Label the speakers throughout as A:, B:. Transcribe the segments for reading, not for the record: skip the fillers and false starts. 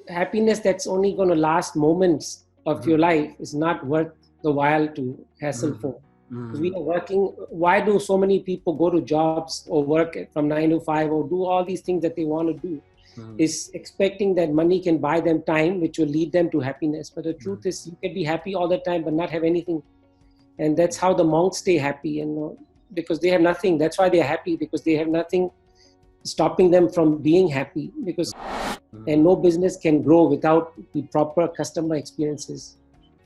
A: happiness that's only going to last moments of your life is not worth the while to hassle for. Because we are working, why do so many people go to jobs or work from 9 to 5 or do all these things that they want to do? Is expecting that money can buy them time, which will lead them to happiness. But the truth is, you can be happy all the time, but not have anything. And that's how the monks stay happy, because they have nothing. That's why they're happy, because they have nothing stopping them from being happy. And no business can grow without the proper customer experiences.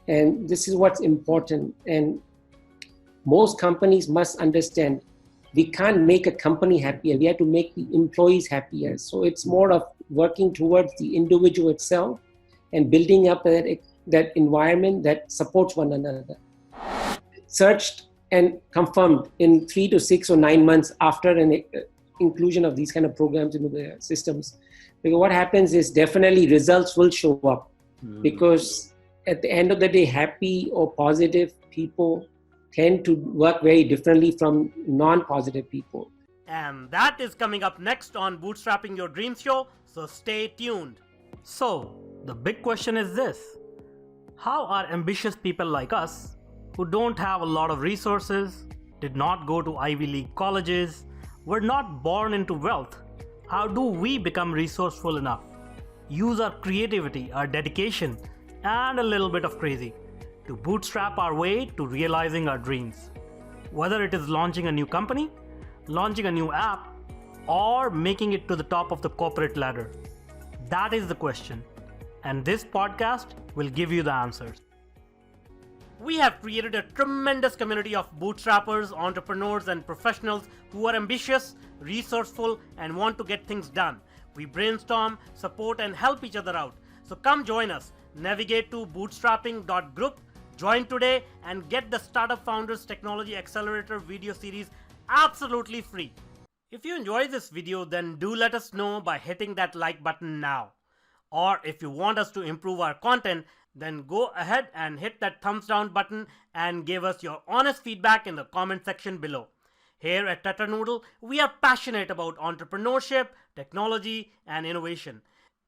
A: And this is what's important. And most companies must understand we can't make a company happier. We have to make the employees happier. So it's more of working towards the individual itself and building up that environment that supports one another. Searched and confirmed in 3 to 6 or 9 months after an inclusion of these kind of programs into the systems. Because what happens is definitely results will show up. Because at the end of the day, happy or positive people tend to work very differently from non-positive people.
B: And that is coming up next on Bootstrapping Your Dreams Show, so stay tuned. So, the big question is this: how are ambitious people like us, who don't have a lot of resources, did not go to Ivy League colleges, were not born into wealth, how do we become resourceful enough, use our creativity, our dedication, and a little bit of crazy to bootstrap our way to realizing our dreams? Whether it is launching a new company, launching a new app, or making it to the top of the corporate ladder. That is the question, and this podcast will give you the answers. We have created a tremendous community of bootstrappers, entrepreneurs, and professionals who are ambitious, resourceful, and want to get things done. We brainstorm, support, and help each other out. So come join us. Navigate to bootstrapping.group. Join today and get the Startup Founders Technology Accelerator video series absolutely free. If you enjoy this video, then do let us know by hitting that like button now. Or if you want us to improve our content, then go ahead and hit that thumbs down button and give us your honest feedback in the comment section below. Here at Tatternoodle, we are passionate about entrepreneurship, technology, and innovation.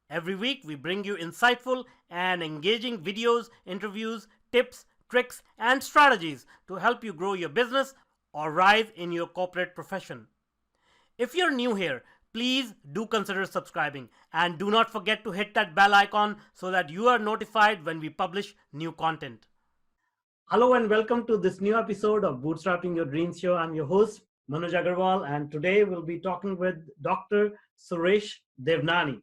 B: Every week, we bring you insightful and engaging videos, interviews, tips, tricks, and strategies to help you grow your business or rise in your corporate profession. If you're new here, please do consider subscribing and do not forget to hit that bell icon so that you are notified when we publish new content. Hello and welcome to this new episode of Bootstrapping Your Dreams Show. I'm your host, Manuj Aggarwal, and today we'll be talking with Dr. Suresh Devnani.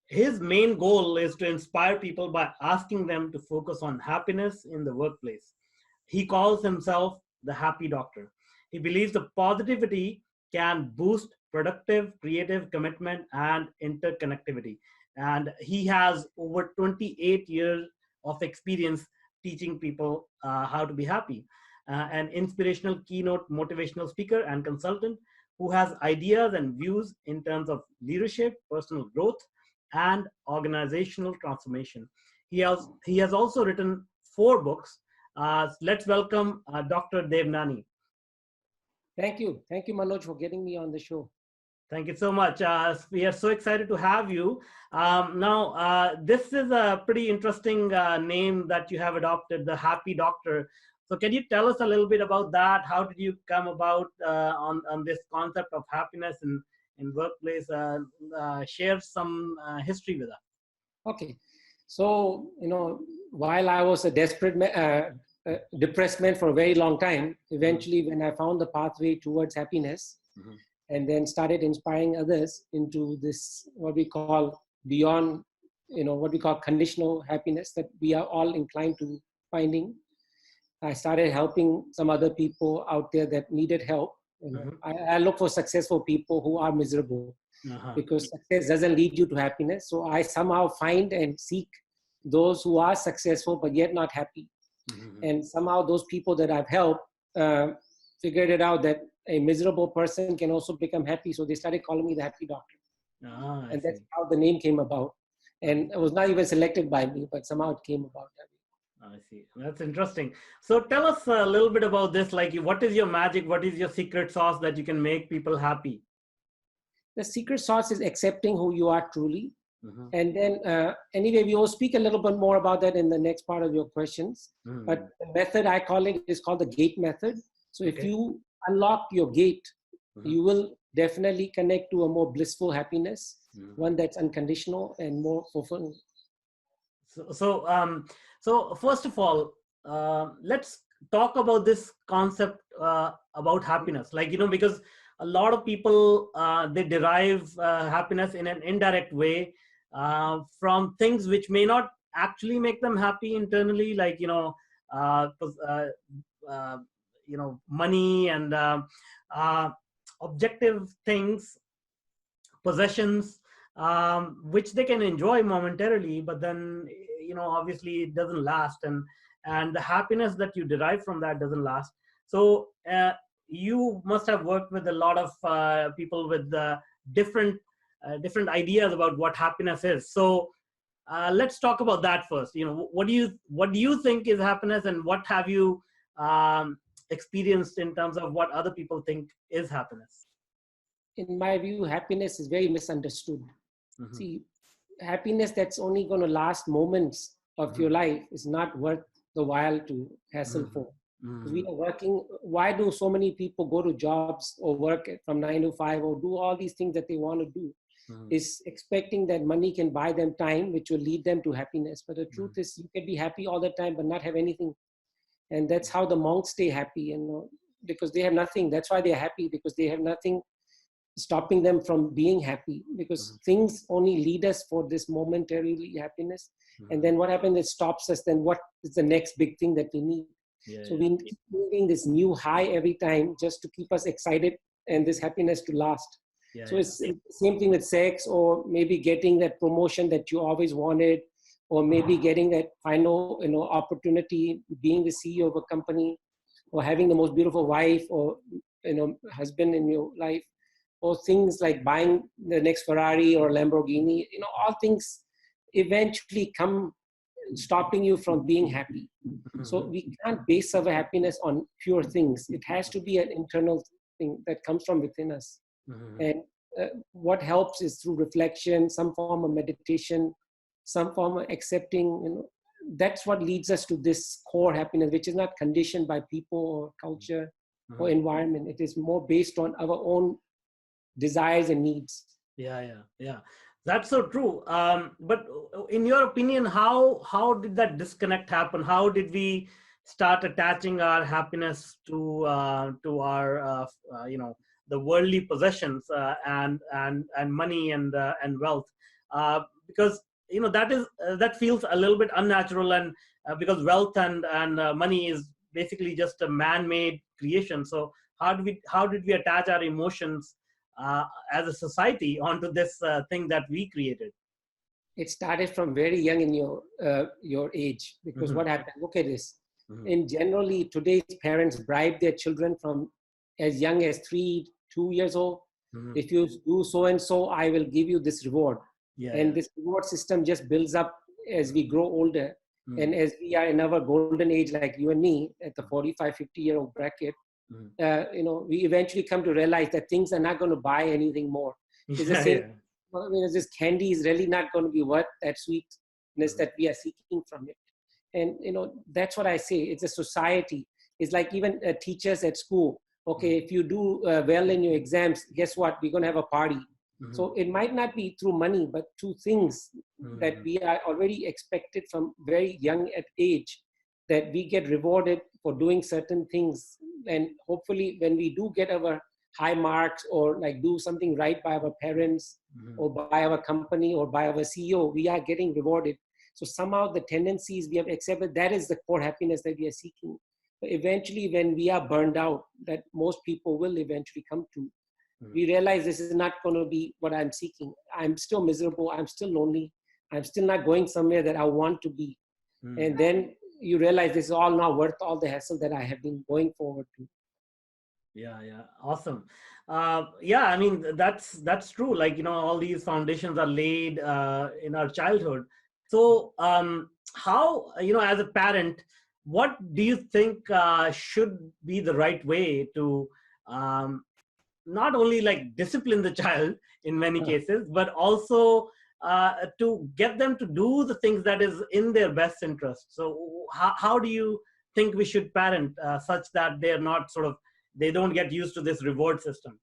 B: His main goal is to inspire people by asking them to focus on happiness in the workplace. He calls himself the happy doctor. He believes the positivity can boost productive, creative commitment and interconnectivity. And he has over 28 years of experience teaching people how to be happy. An inspirational keynote motivational speaker and consultant who has ideas and views in terms of leadership, personal growth, and organizational transformation. He has also written 4 books. Let's welcome Dr. Devnani.
A: Thank you, Manoj, for getting me on the show.
B: Thank you so much. We are so excited to have you. Now, this is a pretty interesting name that you have adopted, the Happy Doctor. So can you tell us a little bit about that? How did you come about on this concept of happiness in workplace? Share some history with us.
A: Okay. So, while I was a depressed man for a very long time, eventually when I found the pathway towards happiness, and then started inspiring others into this, what we call beyond, what we call conditional happiness that we are all inclined to finding. I started helping some other people out there that needed help. I look for successful people who are miserable because success doesn't lead you to happiness. So I somehow find and seek those who are successful but yet not happy. And somehow those people that I've helped figured it out that a miserable person can also become happy. So they started calling me the Happy Doctor. And that's how the name came about. And it was not even selected by me, but somehow it came about that way.
B: I see. That's interesting. So tell us a little bit about this. Like, what is your magic? What is your secret sauce that you can make people happy?
A: The secret sauce is accepting who you are truly
B: Mhm.
A: And then, anyway, we will speak a little bit more about that in the next part of your questions. But
B: Mhm.
A: the method I call it is called the gate method. So if
B: Okay.
A: you unlock your gate,
B: Mhm.
A: you will definitely connect to a more blissful happiness,
B: Mhm.
A: one that's unconditional and more fulfilling.
B: So, so, um, so first of all, let's talk about this concept about happiness. Like, because a lot of people they derive happiness in an indirect way from things which may not actually make them happy internally, like uh, pos- uh, uh, money and uh, objective things, possessions, which they can enjoy momentarily, but then obviously it doesn't last, and the happiness that you derive from that doesn't last. So you must have worked with a lot of people with different ideas about what happiness is. So let's talk about that first. What do you think is happiness, and what have you experienced in terms of what other people think is happiness?
A: In my view, happiness is very misunderstood.
B: Hmm.
A: See, happiness that's only going to last moments of your life is not worth the while to hassle
B: Hmm.
A: for. Because we
B: Hmm.
A: are working, why do so many people go to jobs or work from 9 to 5 or do all these things that they want to do?
B: Hmm.
A: Is expecting that money can buy them time, which will lead them to happiness. But the truth is, you can be happy all the time, but not have anything. And that's how the monks stay happy, because they have nothing. That's why they're happy, because they have nothing stopping them from being happy,
B: Hmm.
A: because things only lead us for this momentary happiness. And
B: Hmm.
A: then what happens, it stops us. Then what is the next big thing that we need?
B: Yeah,
A: So
B: yeah,
A: we keep needing this new high every time just to keep us excited and this happiness to last.
B: yeah,
A: So
B: yeah.
A: it's the same thing with sex, or maybe getting that promotion that you always wanted, or maybe getting that final opportunity, being the CEO of a company, or having the most beautiful wife or husband in your life, or things like buying the next Ferrari or Lamborghini. All things eventually come stopping you from being happy. So
B: Mhm.
A: we can't base our happiness on pure things. It has to be an internal thing that comes from within us.
B: Mhm.
A: And what helps is through reflection, some form of meditation, some form of accepting. That's what leads us to this core happiness, which is not conditioned by people or culture or
B: Mhm.
A: environment. It is more based on our own desires and needs.
B: Yeah, yeah, yeah. That's so true. But in your opinion, how did that disconnect happen? How did we start attaching our happiness to our the worldly possessions and money and wealth? Because that feels a little bit unnatural, and because wealth and money is basically just a man-made creation. So how did we attach our emotions as a society onto this thing that we created?
A: It started from very young in your age, because
B: Hmm.
A: what happened, look at this.
B: Hmm.
A: In generally, today's parents bribe their children from as young as 2 years old.
B: Hmm.
A: If you do so and so, I will give you this reward.
B: Yeah,
A: And
B: yeah.
A: this reward system just builds up as we grow older. And
B: Hmm.
A: as we are in our golden age, like you and me, at the 45, 50-year-old bracket,
B: Hmm.
A: we eventually come to realize that things are not going to buy anything more. It's the
B: Yeah,
A: same.
B: yeah.
A: I mean, this candy is really not going to be worth that sweetness
B: Hmm.
A: that we are seeking from it. And that's what I say. It's a society. It's like even teachers at school. Okay, if you do well in your exams, guess what? We're going to have a party.
B: Hmm.
A: So it might not be through money, but through things that
B: Hmm.
A: we are already expected from very young at age, that we get rewarded for doing certain things. And hopefully when we do get our high marks, or like do something right by our parents
B: Hmm.
A: or by our company or by our CEO, we are getting rewarded. So somehow the tendencies we have accepted, that is the core happiness that we are seeking. But eventually when we are burned out, that most people will eventually come to, we realize this is not going to be what I'm seeking. I'm still miserable. I'm still lonely. I'm still not going somewhere that I want to be.
B: Hmm.
A: And then you realize this is all not worth all the hassle that I have been going forward to.
B: Yeah, yeah, awesome. Yeah, I mean that's true. Like all these foundations are laid in our childhood. So how as a parent, what do you think should be the right way to um, not only like discipline the child in many cases, but also to get them to do the things that is in their best interest. So how do you think we should parent such that they're not they don't get used to this reward system?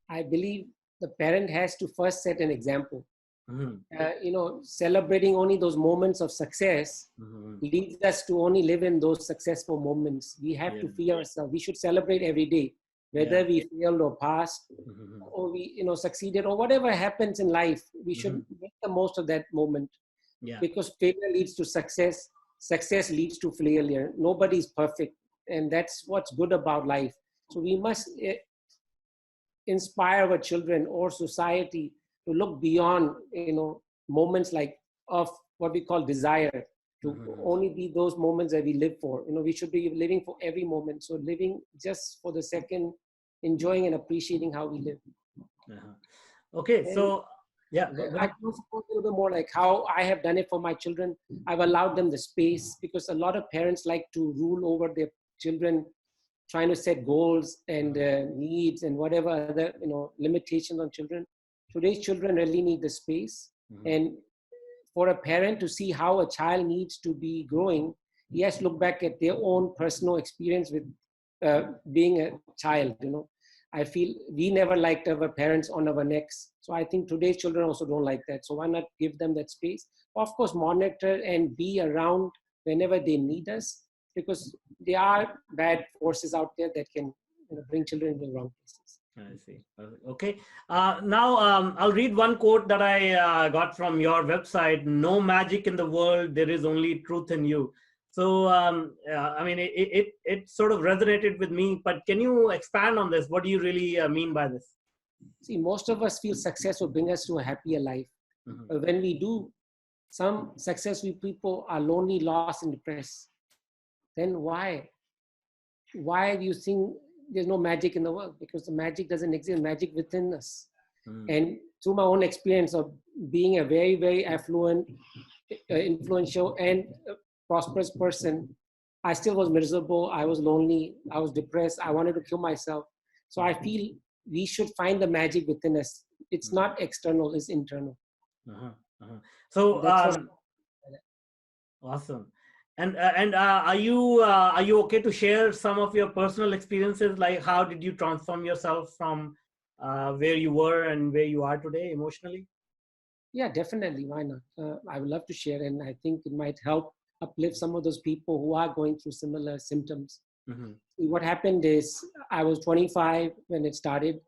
A: I believe the parent has to first set an example.
B: Mm-hmm.
A: Celebrating only those moments of success
B: Mm-hmm.
A: leads us to only live in those successful moments. We have to free ourselves. We should celebrate every day, whether we failed or passed,
B: Mm-hmm.
A: or we succeeded, or whatever happens in life. We should make the most of that moment, because failure leads to success. Success leads to failure. Nobody's perfect, and that's what's good about life. So we must inspire our children or society to look beyond moments like of what we call desire, to only be those moments that we live for. We should be living for every moment. So living just for the second, enjoying and appreciating how we live.
B: Okay,
A: and
B: so
A: I can also talk a little bit more like how I have done it for my children. I've allowed them the space, because a lot of parents like to rule over their children, trying to set goals and needs and whatever other limitations on children. Today's children really need the space. And for a parent to see how a child needs to be growing, he has to look back at their own personal experience with being a child. I feel we never liked our parents on our necks. So I think today's children also don't like that. So why not give them that space? Of course, monitor and be around whenever they need us, because there are bad forces out there that can bring children into the wrong places.
B: I see. Okay. Now I'll read one quote that I got from your website. No magic in the world. There is only truth in you. So, I mean, it sort of resonated with me, but can you expand on this? What do you really mean by this?
A: See, most of us feel success will bring us to a happier life. But when we do, some successful people are lonely, lost, and depressed. Then why? Why do you think there's no magic in the world? Because the magic doesn't exist, magic within us. And through my own experience of being a very, very affluent, influential, and prosperous person, I still was miserable. I was lonely. I was depressed. I wanted to kill myself. So I feel we should find the magic within us. It's not external, it's internal.
B: So awesome. And are you okay to share some of your personal experiences? Like, how did you transform yourself from where you were and where you are today emotionally?
A: Yeah, definitely. Why not? I would love to share, and I think it might help uplift some of those people who are going through similar symptoms. What happened is, I was 25 when it started.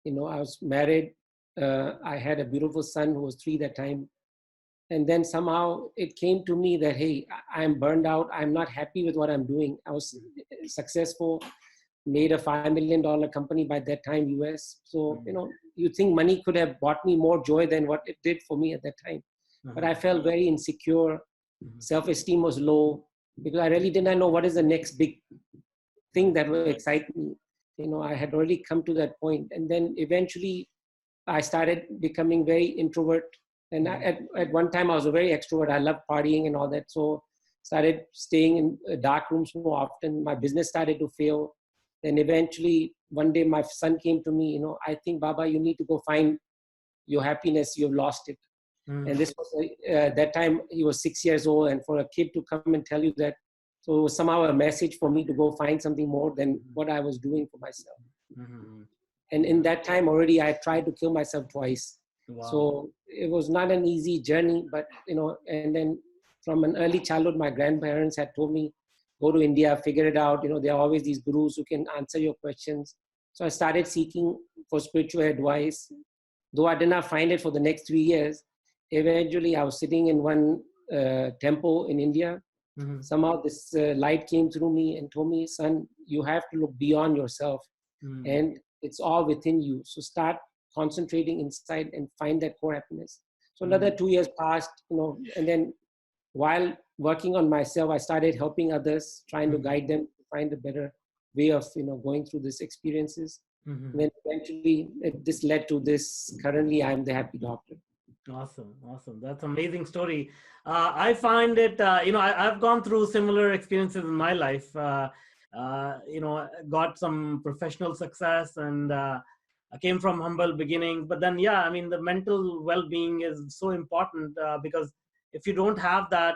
A: I was married. I had a beautiful son who was 3 that time. And then somehow it came to me that, hey, I'm burned out. I'm not happy with what I'm doing. I was successful, made a $5 million company by that time, US. So, you think money could have bought me more joy than what it did for me at that time. But I felt very insecure. Self-esteem was low, because I really didn't know what is the next big thing that will excite me. I had already come to that point. And then eventually I started becoming very introvert. And at one time I was a very extrovert. I loved partying and all that. So started staying in dark rooms more often. My business started to fail. Then eventually one day my son came to me, I think, Baba, you need to go find your happiness. You've lost it. And this was that time he was 6 years old. And for a kid to come and tell you that, so it was somehow a message for me to go find something more than what I was doing for myself. And in that time already, I tried to kill myself twice. Wow. So it was not an easy journey, but, and then from an early childhood, my grandparents had told me, go to India, figure it out. There are always these gurus who can answer your questions. So I started seeking for spiritual advice. Though I did not find it for the next 3 years, eventually I was sitting in one temple in India. Somehow this light came through me and told me, son, you have to look beyond yourself. And it's all within you. So start concentrating inside and find that core happiness. So another 2 years passed, and then while working on myself, I started helping others, trying to guide them to find a better way of, going through these experiences. And then eventually this led to this. Currently, I'm the happy doctor.
B: Awesome. That's an amazing story. I find it, I've gone through similar experiences in my life. Got some professional success and came from humble beginnings. But then, yeah, I mean, the mental well-being is so important, because if you don't have that,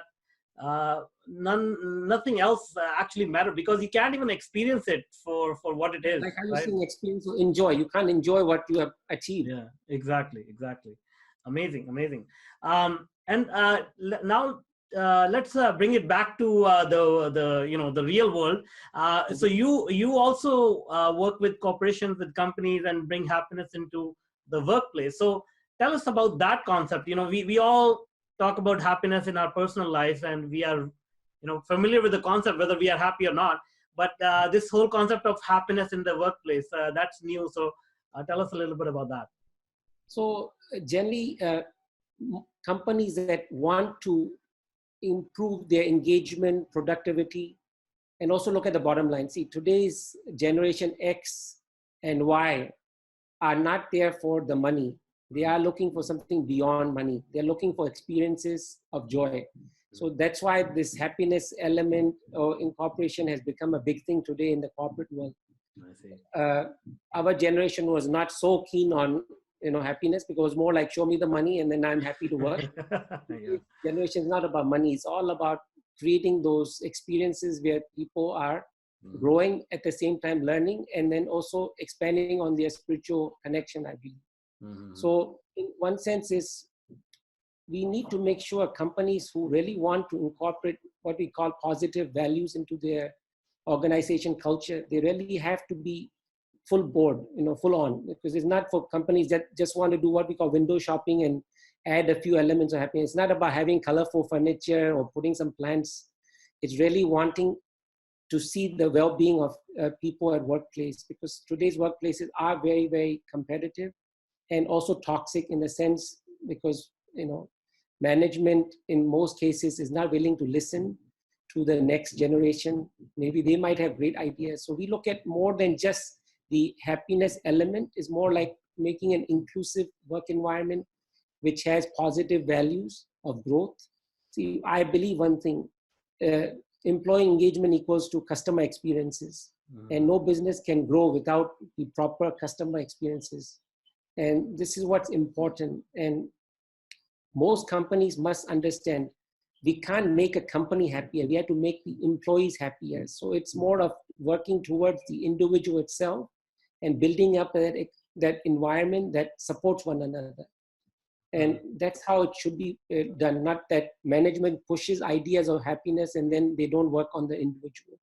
B: nothing else actually matter, because you can't even experience it for what it is,
A: Like how you're
B: right?
A: saying, experience to enjoy. You can't enjoy what you have achieved.
B: Yeah, exactly. Amazing. And now, let's bring it back to the real world. So you also work with corporations, with companies, and bring happiness into the workplace. So tell us about that concept. We all talk about happiness in our personal life, and we are familiar with the concept, whether we are happy or not. But this whole concept of happiness in the workplace, that's new. So tell us a little bit about that.
A: So generally, companies that want to improve their engagement, productivity, and also look at the bottom line. See, today's generation X and Y are not there for the money. They are looking for something beyond money. They're looking for experiences of joy. So that's why this happiness element or incorporation has become a big thing today in the corporate world.
B: I see.
A: Our generation was not so keen on happiness, because it was more like, show me the money and then I'm happy to work.
B: Yeah.
A: Generation is not about money. It's all about creating those experiences where people are growing at the same time, learning, and then also expanding on their spiritual connection, I believe. So in one sense is, we need to make sure companies who really want to incorporate what we call positive values into their organization culture, they really have to be full board, full on, because it's not for companies that just want to do what we call window shopping and add a few elements of happiness. It's not about having colorful furniture or putting some plants. It's really wanting to see the well-being of people at workplace, because today's workplaces are very, very competitive and also toxic in the sense, because management in most cases is not willing to listen to the next generation. Maybe they might have great ideas. So we look at more than just the happiness element. Is more like making an inclusive work environment which has positive values of growth. See, I believe one thing, employee engagement equals to customer experiences, and no business can grow without the proper customer experiences. And this is what's important. And most companies must understand, we can't make a company happier. We have to make the employees happier. So it's more of working towards the individual itself and building up that environment that supports one another. And that's how it should be done. Not that management pushes ideas of happiness and then they don't work on the individual.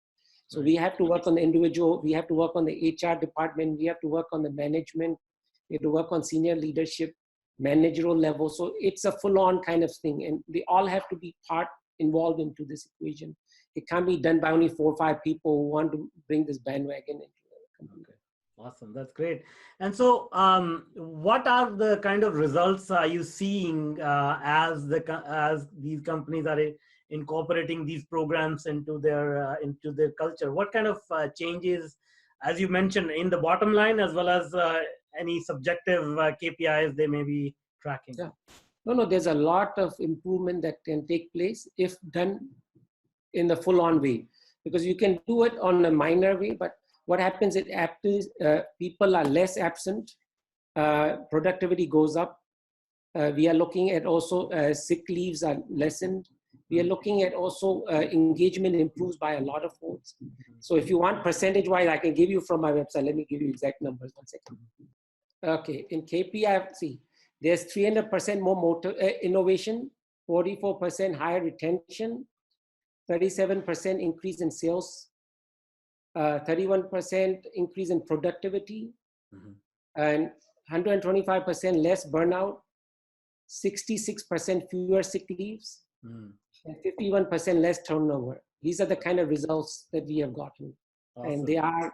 A: So we have to work on the individual. We have to work on the HR department. We have to work on the management. We have to work on senior leadership, managerial level. So it's a full-on kind of thing, and they all have to be involved into this equation. It can't be done by only 4 or 5 people who want to bring this bandwagon into the company.
B: Okay. Awesome, that's great. And so, what are the kind of results are you seeing as these companies are incorporating these programs into their culture? What kind of changes, as you mentioned, in the bottom line, as well as any subjective KPIs they may be tracking?
A: Yeah. No, there's a lot of improvement that can take place if done in the full-on way, because you can do it on a minor way, but what happens is people are less absent, productivity goes up. We are looking at also sick leaves are lessened. We are looking at also engagement improves by a lot of folds. So if you want percentage-wise, I can give you from my website. Let me give you exact numbers. 1 second. Okay, in KPI, see, there's 300% more innovation, 44% higher retention, 37% increase in sales, 31% increase in productivity, and 125% less burnout, 66% fewer sick leaves, and 51% less turnover. These are the kind of results that we have gotten. Awesome. And they are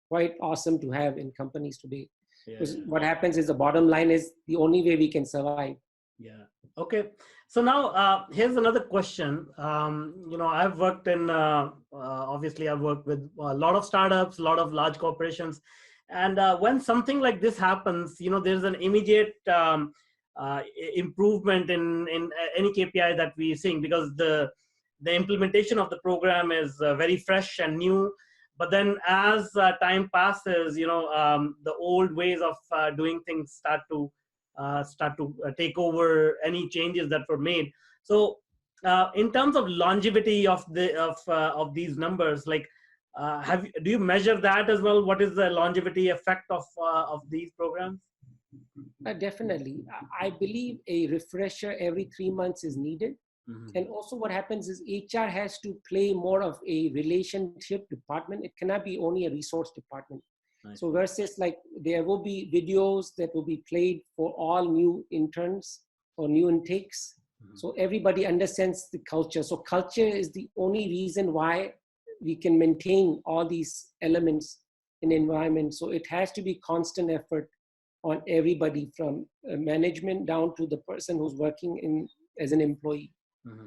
A: quite awesome to have in companies today. Because what happens is the bottom line is the only way we can survive.
B: Yeah. Okay. So now here's another question. I've worked in, obviously I've worked with a lot of startups, a lot of large corporations. And when something like this happens, there's an immediate improvement in any KPI that we're seeing, because the implementation of the program is very fresh and new. but then as time passes, the old ways of doing things start to take over any changes that were made. So in terms of longevity of these numbers, like do you measure that as well? What is the longevity effect of these programs?
A: Definitely. I believe a refresher every 3 months is needed. And also what happens is HR has to play more of a relationship department. It cannot be only a resource department. Nice. So versus like there will be videos that will be played for all new interns or new intakes. So everybody understands the culture. So culture is the only reason why we can maintain all these elements in the environment. So it has to be constant effort on everybody from management down to the person who's working in as an employee.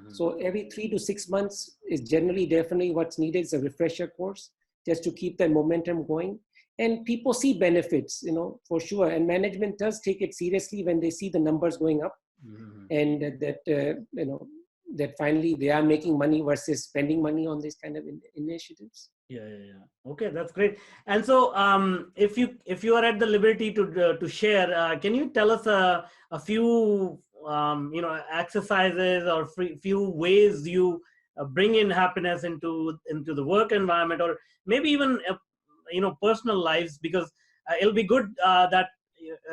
A: So every 3 to 6 months is generally definitely what's needed. Is a refresher course just to keep that momentum going. And people see benefits, for sure. And management does take it seriously when they see the numbers going up, and that finally they are making money versus spending money on these kind of initiatives.
B: Yeah. Okay, that's great. And so, if you are at the liberty to share, can you tell us a few exercises or few ways you bring in happiness into the work environment, or maybe even personal lives? Because it'll be good that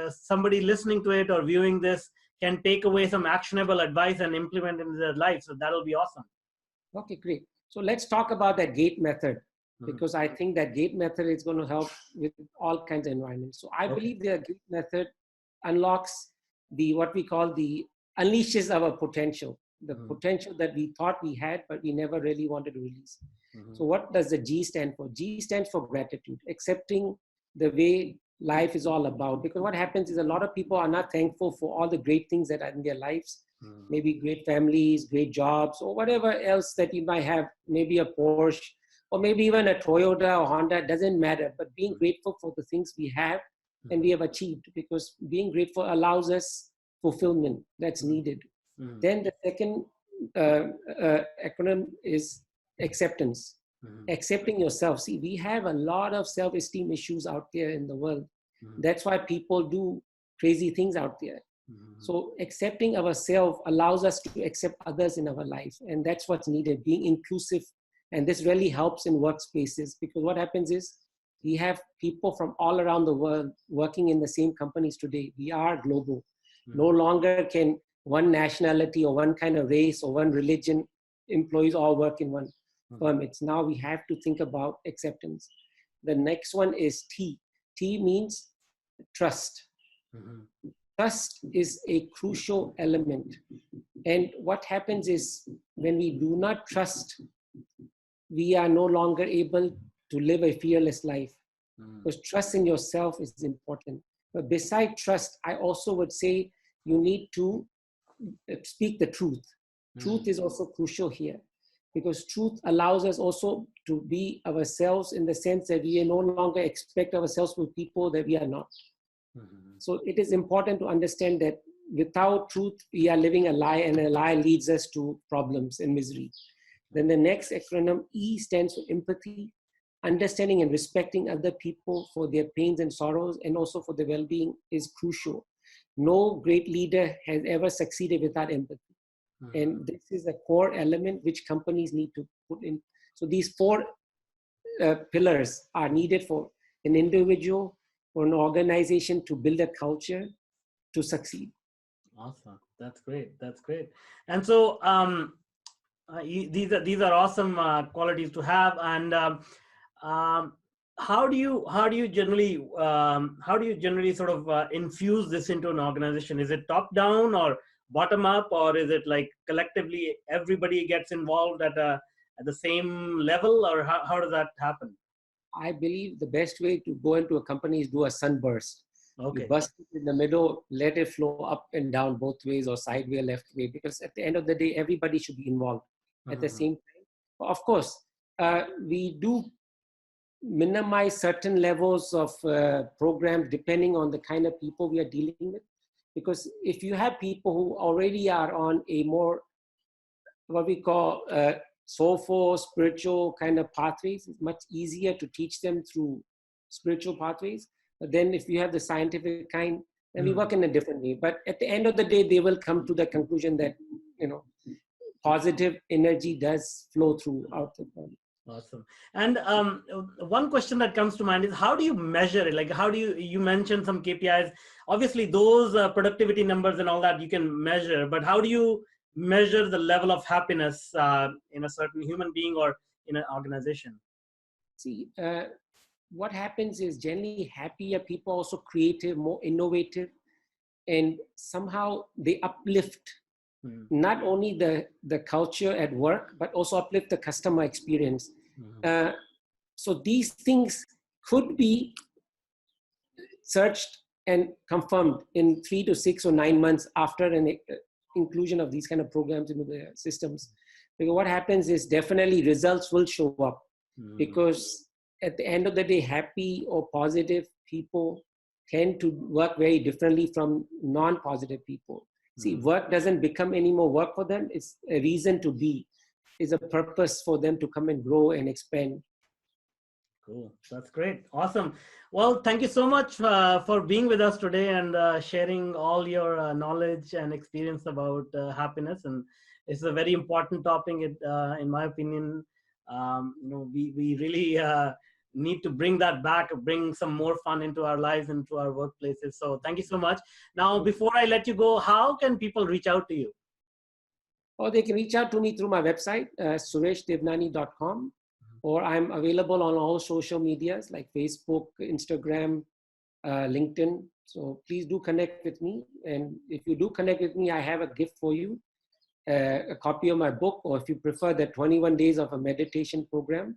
B: somebody listening to it or viewing this can take away some actionable advice and implement in their life. So that'll be awesome.
A: Okay, great. So let's talk about that GATE method, because I think that GATE method is going to help with all kinds of environments. So I believe the GATE method unlocks what we call unleashes our potential, the potential that we thought we had, but we never really wanted to release. So what does the G stand for? G stands for gratitude, accepting the way life is all about. Because what happens is a lot of people are not thankful for all the great things that are in their lives, maybe great families, great jobs, or whatever else that you might have, maybe a Porsche, or maybe even a Toyota or Honda, doesn't matter. But being grateful for the things we have and we have achieved, because being grateful allows us fulfillment that's needed. Then the second acronym is acceptance. Accepting yourself. See, we have a lot of self-esteem issues out there in the world. That's why people do crazy things out there. So accepting ourselves allows us to accept others in our life. And that's what's needed, being inclusive. And this really helps in workspaces, because what happens is we have people from all around the world working in the same companies today. We are global. No longer can one nationality or one kind of race or one religion employees all work in one firm. It's now we have to think about acceptance. The next one is T. T means trust. Trust is a crucial element. And what happens is when we do not trust, we are no longer able to live a fearless life. Because trust in yourself is important. But beside trust, I also would say you need to speak the truth. Truth is also crucial here, because truth allows us also to be ourselves, in the sense that we no longer expect ourselves with people that we are not. So it is important to understand that without truth, we are living a lie, and a lie leads us to problems and misery. Then the next acronym, E, stands for empathy. Understanding and respecting other people for their pains and sorrows, and also for their well-being, is crucial. No great leader has ever succeeded without empathy. And this is a core element which companies need to put in. So these four pillars are needed for an individual or an organization to build a culture to succeed.
B: Awesome. That's great. That's great. And so these are awesome qualities to have. And how do you generally sort of infuse this into an organization? Is it top down or bottom up, or is it like collectively everybody gets involved at the same level, or how does that happen?
A: I believe the best way to go into a company is do a sunburst.
B: Okay.
A: You bust it in the middle, let it flow up and down both ways, or sideways, left way, because at the end of the day, everybody should be involved at the same time. Of course, we do minimize certain levels of programs depending on the kind of people we are dealing with. Because if you have people who already are on a more, what we call soulful, spiritual kind of pathways, it's much easier to teach them through spiritual pathways. But then if you have the scientific kind, then we work in a different way. But at the end of the day, they will come to the conclusion that, positive energy does flow throughout the body.
B: Awesome. And one question that comes to mind is, how do you measure it? Like, how do you mentioned some KPIs? Obviously, those productivity numbers and all that you can measure, but how do you measure the level of happiness in a certain human being or in an organization?
A: See, what happens is generally happier people, also creative, more innovative, and somehow they uplift not only the culture at work, but also uplift the customer experience. So these things could be searched and confirmed in 3 to 6 or 9 months after an inclusion of these kind of programs into the systems. Because what happens is definitely results will show up, because at the end of the day, happy or positive people tend to work very differently from non-positive people. See, work doesn't become any more work for them. It's a reason to be. It's a purpose for them to come and grow and expand.
B: Cool. That's great. Awesome. Well, thank you so much for being with us today and sharing all your knowledge and experience about happiness. And it's a very important topic, in my opinion. We really need to bring that back, bring some more fun into our lives, into our workplaces. So thank you so much. Now, before I let you go, how can people reach out to you?
A: Or they can reach out to me through my website, sureshdevnani.com, or I'm available on all social medias like Facebook, Instagram, LinkedIn. So please do connect with me. And if you do connect with me, I have a gift for you, a copy of my book, or if you prefer the 21 days of a meditation program,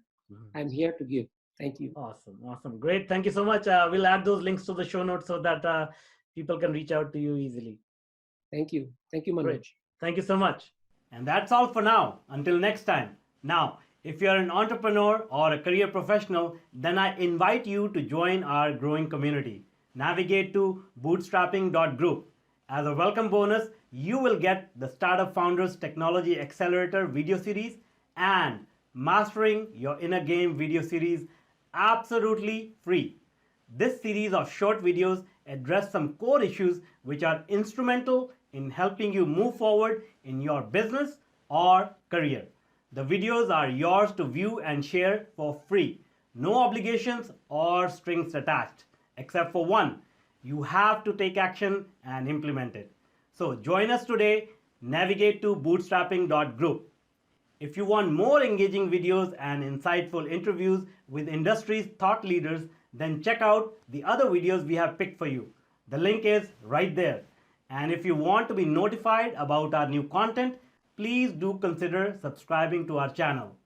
A: I'm here to give. Thank you.
B: Awesome. Great. Thank you so much. We'll add those links to the show notes so that people can reach out to you easily.
A: Thank you. Thank you, Manuj.
B: Great. Thank you so much. And that's all for now. Until next time. Now, if you're an entrepreneur or a career professional, then I invite you to join our growing community. Navigate to bootstrapping.group. As a welcome bonus, you will get the Startup Founders Technology Accelerator video series and Mastering Your Inner Game video series absolutely free. This series of short videos address some core issues which are instrumental in helping you move forward in your business or career. The videos are yours to view and share for free. No obligations or strings attached, except for one. You have to take action and implement it. So join us today. Navigate to bootstrapping.group. If you want more engaging videos and insightful interviews with industry's thought leaders, then check out the other videos we have picked for you. The link is right there. And if you want to be notified about our new content, please do consider subscribing to our channel.